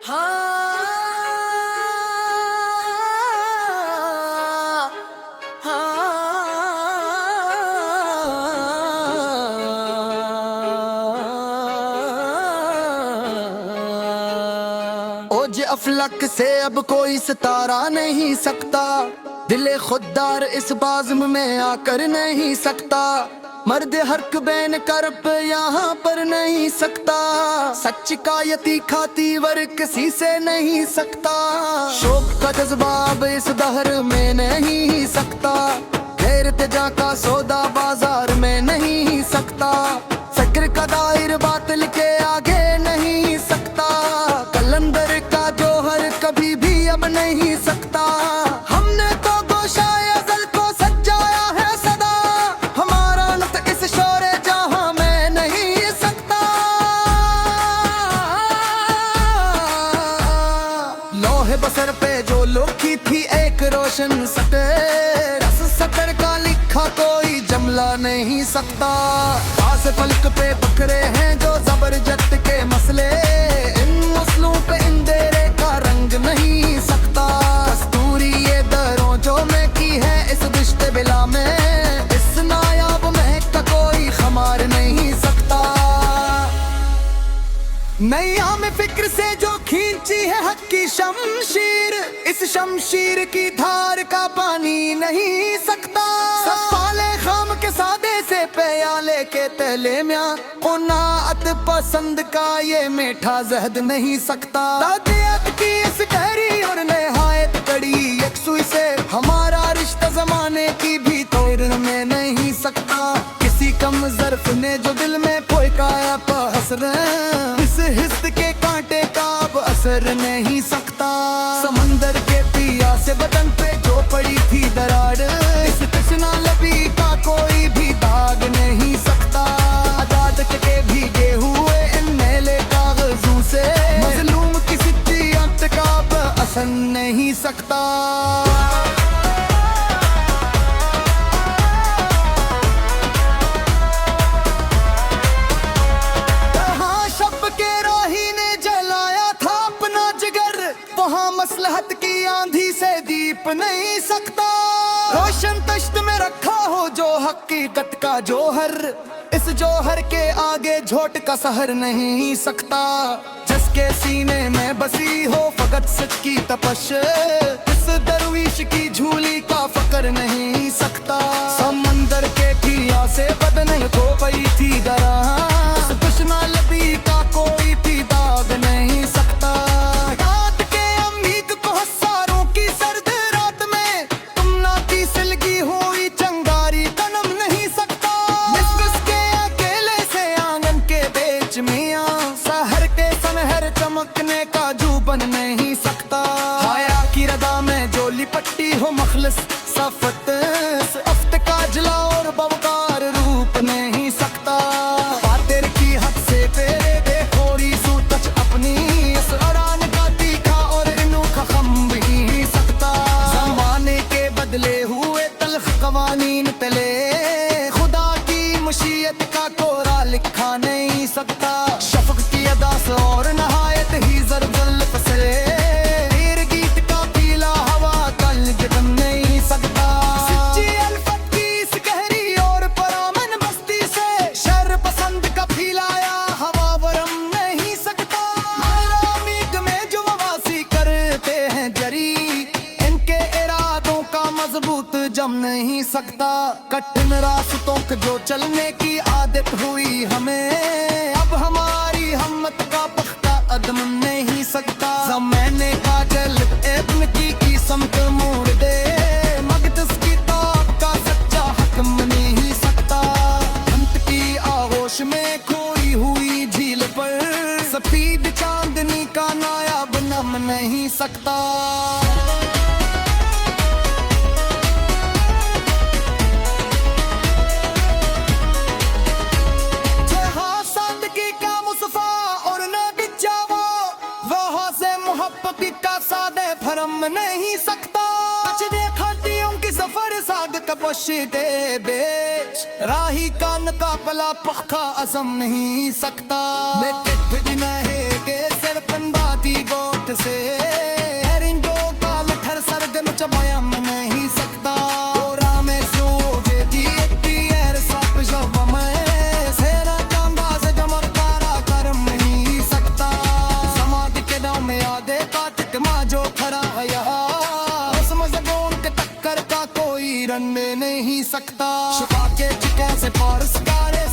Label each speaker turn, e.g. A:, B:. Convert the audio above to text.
A: हाँ,
B: ओज अफलक से अब कोई सितारा नहीं सकता, दिले खुददार इस बाज़म में आकर नहीं सकता। मर्द हक बैन करब यहाँ पर नहीं सकता, सच का यती खाती वर किसी से नहीं सकता। शौक का जज्बा अब इस दहर में नहीं सकता, खैर तेजा का सौदा बाजार में नहीं सकता। फिक्र का दायर बातिल के आगे नहीं सकता, कलंदर का जोहर कभी भी अब नहीं सकता। हमने तो गोशाए अज़ल को सजाया है सदा, हमारा नत इस शोरे जहां में नहीं सकता। लोहे बसर पे जो लिखी थी एक रोशन सतर, सतर का लिखा कोई जमला नहीं सकता। खास फलक पे पकड़े हैं जो जबरदस्त के मसले, इन मसलों पे इंदेरे का रंग नहीं सकता। कस्तूरी ये दरों जो मैं की है इस रिश्ते बिला में, इस नायाब महक का कोई खमार नहीं सकता। नैया में फिक्र से जो खींची है हक की शमशीर, इस शमशीर की धार का पानी नहीं सकता। सफाले खाम के सादे से प्याले के तले में कुनाअत पसंद का ये मीठा जहद नहीं सकता। तादियत की इस गहरी और नहायत कड़ी यकसुई से हमारा रिश्ता जमाने की भी तोड़ में नहीं सकता। किसी कम ज़र्फ ने जो दिल में फोकाया हसर, इस हिस्स के कांटे का अब असर नहीं सकता। समंदर के पिया से बदन पे जो पड़ी थी दरार, इस तशना लबी का कोई भी दाग नहीं सकता। आजाद के भीगे हुए इन मैले कागजों से मजलूम की सिद्दीयत का अब असर नहीं सकता। मसलहत की आंधी से दीप नहीं सकता। रोशन तश्त में रखा हो जो हकीकत का जोहर, इस जोहर के आगे झोट का सहर नहीं सकता। जिसके सीने में बसी हो फकत सच की तपश, इस दरवीश की झूली का फकर नहीं सकता। समंदर के किया से बदन को पई थी दरा, इस दुश्मन लबी का कोई भी दाग नहीं सकता। चमकने का जूबन नहीं सकता। हाया की रदा में जो लिपट्टी हो मखलस सफत, अफ्त का जला और बवकार रूप नहीं सकता। फातिर की हद से तेरे देखोरी सूतच अपनी, इस अरान का तीखा और इनू का खम भी सकता। जमाने के बदले हुए तल्ख कवानीन तले, खुदा की मशीयत का कोरा लिखा नहीं सकता। शफक की अदा से और नहायत ही जरबल फसले, तीर गीत का पीला हवा कल जगम नहीं सकता। सच्ची अल्फत की इस गहरी और परामन बस्ती से शर पसंद का फैलाया हवा वरम नहीं सकता। मीग में जो वासी करते हैं जरी, इनके इरादों का मजबूत जम नहीं सकता। कठिन रास्तों को जो चलने की आदत हुई हमें, अब हमारी हिम्मत का पख्ता अदम नहीं सकता। ज़माने का जल इब्न की समत मोड़ दे, मकदस की ताब का सच्चा हकम नहीं सकता। अंत की आगोश में खोई हुई झील पर सफेद चांदनी का नायाब नम नहीं सकता। का सादे भरम नहीं सकता। खातियों की सफर साग कपशे बेच, राही कान का पला पखा असम नहीं सकता। मैं कित दिन है के सिर पंबाती गो आके चिकों से पारस कारे